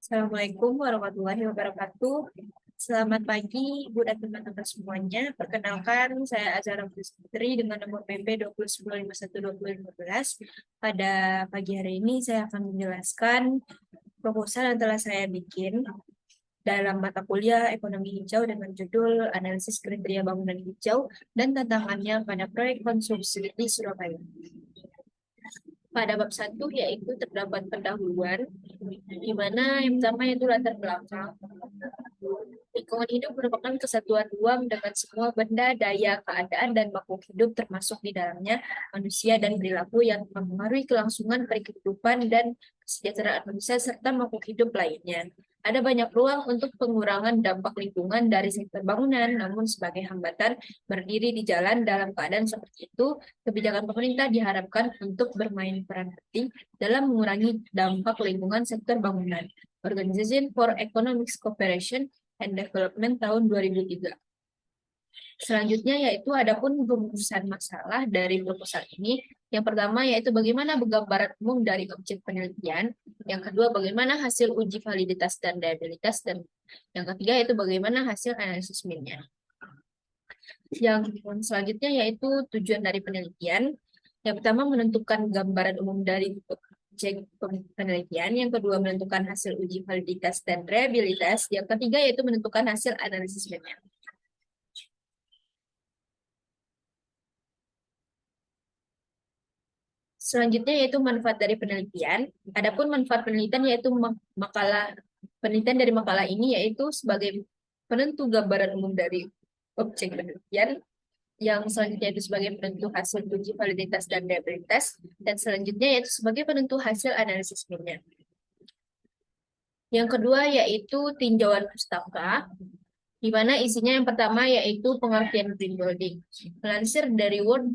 Assalamualaikum warahmatullahi wabarakatuh. Selamat pagi, Ibu dan teman-teman semuanya. Perkenalkan, saya Azhara Putri dengan nomor PP 2010512015. Pada pagi hari ini, saya akan menjelaskan proposal yang telah saya bikin dalam mata kuliah Ekonomi Hijau dengan judul Analisis Kriteria Bangunan Hijau dan Tantangannya pada Proyek Konstruksi di Surabaya. Pada bab 1 yaitu terdapat pendahuluan, di mana yang pertama yaitu latar belakang. Lingkungan hidup merupakan kesatuan ruang dengan semua benda, daya, keadaan, dan makhluk hidup termasuk di dalamnya manusia dan perilaku yang mempengaruhi kelangsungan kehidupan dan kesejahteraan manusia serta makhluk hidup lainnya. Ada banyak ruang untuk pengurangan dampak lingkungan dari sektor bangunan, namun sebagai hambatan berdiri di jalan dalam keadaan seperti itu, kebijakan pemerintah diharapkan untuk bermain peran penting dalam mengurangi dampak lingkungan sektor bangunan. Organization for Economic Cooperation and Development tahun 2003. Selanjutnya yaitu adapun rumusan masalah dari proposal ini. Yang pertama yaitu bagaimana gambaran umum dari objek penelitian. Yang kedua bagaimana hasil uji validitas dan liabilitas. Dan yang ketiga yaitu bagaimana hasil analisis minnya. Yang selanjutnya yaitu tujuan dari penelitian. Yang pertama menentukan gambaran umum dari objek penelitian, yang kedua menentukan hasil uji validitas dan reliabilitas, yang ketiga yaitu menentukan hasil analisis minnya. Selanjutnya yaitu manfaat dari penelitian. Adapun manfaat penelitian yaitu penelitian dari makalah ini yaitu sebagai penentu gambaran umum dari objek penelitian, yang selanjutnya itu sebagai penentu hasil uji validitas dan reliabilitas, dan selanjutnya yaitu sebagai penentu hasil analisis minnya. Yang kedua yaitu tinjauan pustaka, di mana isinya yang pertama yaitu pengertian green building. Melansir dari World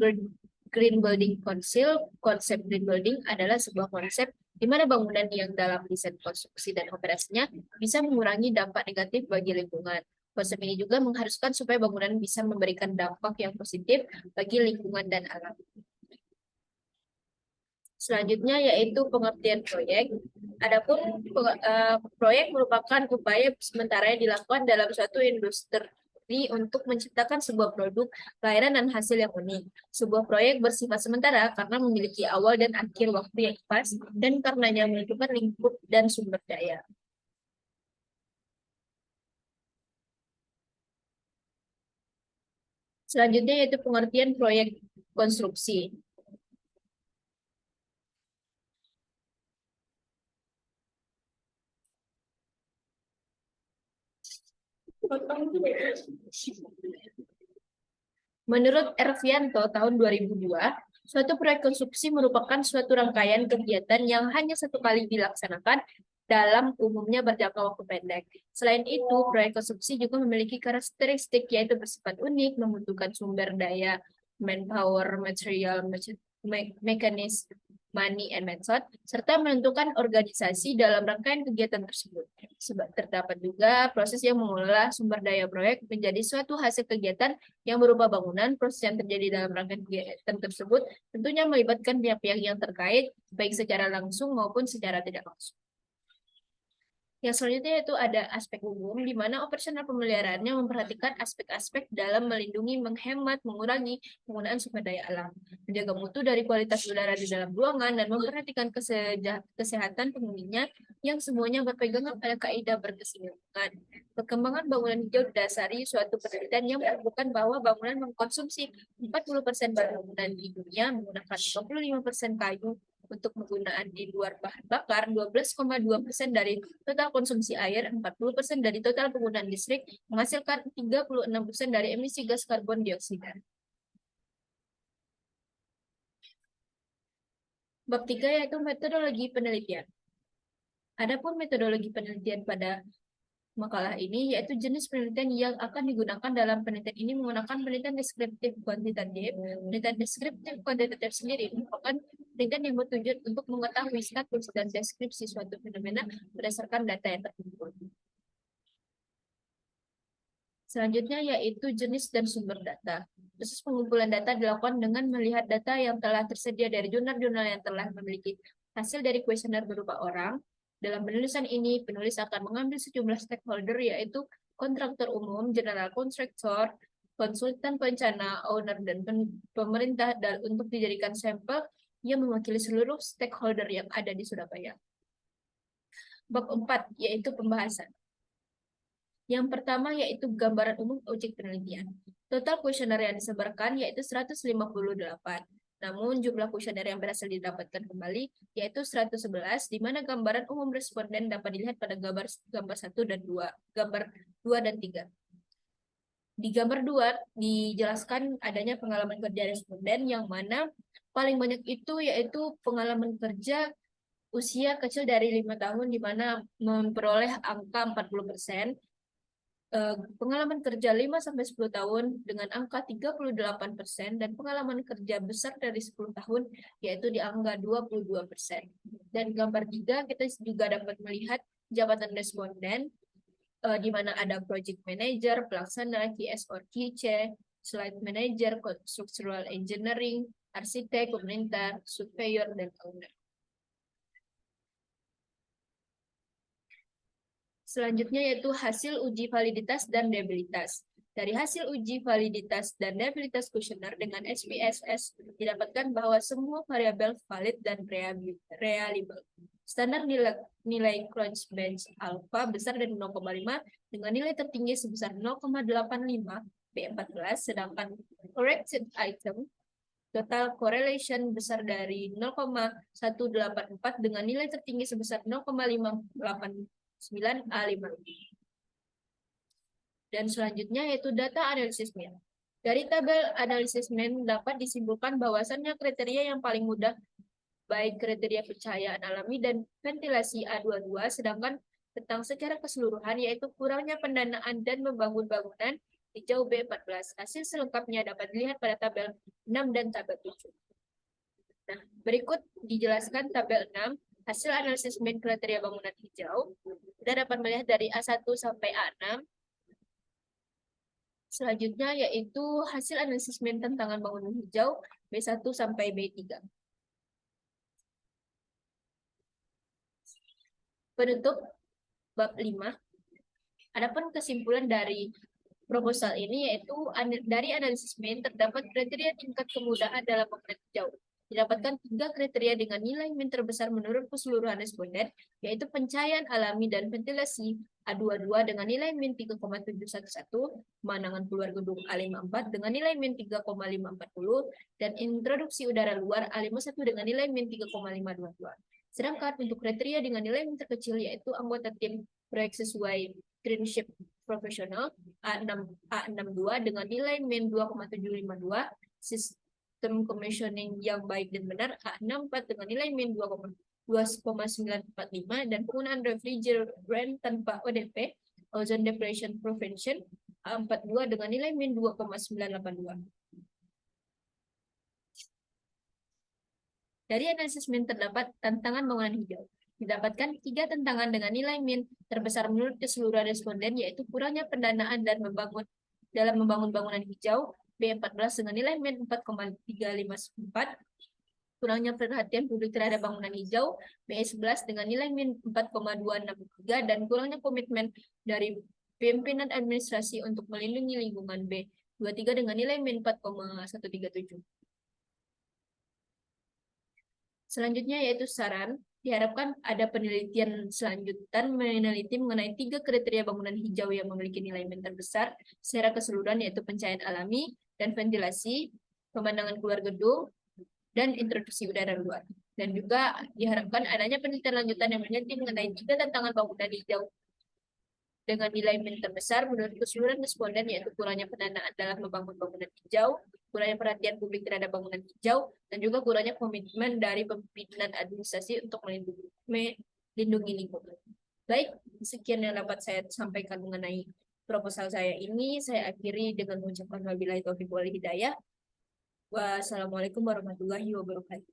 Green Building Council, konsep green building adalah sebuah konsep di mana bangunan yang dalam desain konstruksi dan operasinya bisa mengurangi dampak negatif bagi lingkungan. Konsep ini juga mengharuskan supaya bangunan bisa memberikan dampak yang positif bagi lingkungan dan alam. Selanjutnya yaitu pengertian proyek. Adapun proyek merupakan upaya sementara yang dilakukan dalam suatu industri untuk menciptakan sebuah produk, layanan, dan hasil yang unik. Sebuah proyek bersifat sementara karena memiliki awal dan akhir waktu yang pas dan karenanya membutuhkan lingkup dan sumber daya. Selanjutnya yaitu pengertian proyek konstruksi. Menurut Ervianto tahun 2002, suatu proyek konstruksi merupakan suatu rangkaian kegiatan yang hanya satu kali dilaksanakan dalam umumnya berjangka waktu pendek. Selain itu, proyek konstruksi juga memiliki karakteristik yaitu bersifat unik, membutuhkan sumber daya, manpower, material, mekanisme, money, and method, serta menentukan organisasi dalam rangkaian kegiatan tersebut. Sebab terdapat juga proses yang mengelola sumber daya proyek menjadi suatu hasil kegiatan yang berupa bangunan. Proses yang terjadi dalam rangkaian kegiatan tersebut tentunya melibatkan pihak-pihak yang terkait, baik secara langsung maupun secara tidak langsung. Yang selanjutnya itu ada aspek umum, di mana operasional pemeliharaannya memperhatikan aspek-aspek dalam melindungi, menghemat, mengurangi penggunaan sumber daya alam, menjaga mutu dari kualitas udara di dalam ruangan, dan memperhatikan kesehatan penghuninya yang semuanya berpegangan pada kaidah berkesinambungan. Perkembangan bangunan hijau didasari suatu penelitian yang menemukan bahwa bangunan mengkonsumsi 40% bangunan di dunia menggunakan 25% kayu untuk penggunaan di luar bahan bakar, 12,2% dari total konsumsi air, 40% dari total penggunaan listrik, menghasilkan 36% dari emisi gas karbon dioksida. Bab 3 yaitu metodologi penelitian. Adapun metodologi penelitian pada makalah ini yaitu jenis penelitian yang akan digunakan dalam penelitian ini menggunakan penelitian deskriptif kuantitatif. Penelitian deskriptif kuantitatif sendiri merupakan penelitian yang bertujuan untuk mengetahui status dan deskripsi suatu fenomena berdasarkan data yang terkumpul. Selanjutnya yaitu jenis dan sumber data. Proses pengumpulan data dilakukan dengan melihat data yang telah tersedia dari jurnal-jurnal yang telah memiliki hasil dari kuesioner berupa orang, Dalam penulisan ini, penulis akan mengambil sejumlah stakeholder yaitu kontraktor umum, general kontraktor, konsultan perencana, owner, dan pemerintah untuk dijadikan sampel yang mewakili seluruh stakeholder yang ada di Surabaya. Bab 4, yaitu pembahasan. Yang pertama yaitu gambaran umum objek penelitian. Total kuesioner yang disebarkan yaitu 158. Namun jumlah kuesioner yang berhasil didapatkan kembali yaitu 111, di mana gambaran umum responden dapat dilihat pada gambar 1 dan 2, gambar 2 dan 3. Di gambar 2 dijelaskan adanya pengalaman kerja responden yang mana paling banyak itu yaitu pengalaman kerja usia kecil dari 5 tahun di mana memperoleh angka 40%. Pengalaman kerja 5-10 tahun dengan angka 38% dan pengalaman kerja besar dari 10 tahun yaitu di angka 22%. Dan gambar 3 kita juga dapat melihat jabatan responden di mana ada project manager, pelaksana, QS or QC, slide manager, structural engineering, arsitek, komentar, surveyor, dan owner. Selanjutnya yaitu hasil uji validitas dan reliabilitas. Dari hasil uji validitas dan reliabilitas kuesioner dengan SPSS didapatkan bahwa semua variabel valid dan reliable. Standar nilai Crunchbench alpha besar dari 0,5 dengan nilai tertinggi sebesar 0,85 B14, sedangkan corrected item total correlation besar dari 0,184 dengan nilai tertinggi sebesar 0,589 A5. Dan selanjutnya yaitu data analisis min. Dari tabel analisis min dapat disimpulkan bahwasannya kriteria yang paling mudah baik kriteria pencahayaan alami dan ventilasi A22, sedangkan tentang secara keseluruhan yaitu kurangnya pendanaan dan membangun bangunan hijau B14. Hasil selengkapnya dapat dilihat pada tabel 6 dan tabel 7. Nah, berikut dijelaskan tabel 6 hasil analisis min kriteria bangunan hijau. Kita dapat melihat dari A1 sampai A6. Selanjutnya yaitu hasil analisis min tantangan bangunan hijau B1 sampai B3. Penutup bab 5. Adapun kesimpulan dari proposal ini yaitu dari analisis min terdapat kriteria tingkat kemudahan dalam bangunan hijau. Didapatkan 3 kriteria dengan nilai min terbesar menurut keseluruhan responden, yaitu pencahayaan alami dan ventilasi A22 dengan nilai min 3,711, pemandangan keluar gedung A54 dengan nilai min 3,540, dan introduksi udara luar A51 dengan nilai min 3,522. Sedangkan untuk kriteria dengan nilai min terkecil yaitu anggota tim proyek sesuai greenship profesional A62 dengan nilai min 2,752, sistem commissioning yang baik dan benar A64 dengan nilai min 2,945, dan penggunaan refrigerant tanpa ODP, ozone depletion prevention A42 dengan nilai min 2,982. Dari analisis min terdapat tantangan bangunan hijau. Didapatkan 3 tantangan dengan nilai min terbesar menurut keseluruhan responden, yaitu kurangnya pendanaan dan dalam membangun bangunan hijau B14 dengan nilai min 4,354, kurangnya perhatian publik terhadap bangunan hijau B11 dengan nilai min 4,263, dan kurangnya komitmen dari pimpinan administrasi untuk melindungi lingkungan B23 dengan nilai min 4,137. Selanjutnya yaitu saran. Diharapkan ada penelitian selanjutan meneliti mengenai 3 kriteria bangunan hijau yang memiliki nilai min terbesar secara keseluruhan, yaitu pencahayaan alami dan ventilasi, pemandangan keluar gedung, dan introduksi udara luar. Dan juga diharapkan adanya penelitian lanjutan yang meneliti mengenai 3 tantangan bangunan hijau dengan nilai min terbesar menurut keseluruhan responden, yaitu kurangnya pendanaan dalam membangun bangunan hijau, kurangnya perhatian publik terhadap bangunan hijau, dan juga kurangnya komitmen dari pimpinan administrasi untuk melindungi lingkungan. Baik, sekian yang dapat saya sampaikan mengenai proposal saya ini. Saya akhiri dengan mengucapkan wabillahi taufiq wal hidayah. Wassalamualaikum warahmatullahi wabarakatuh.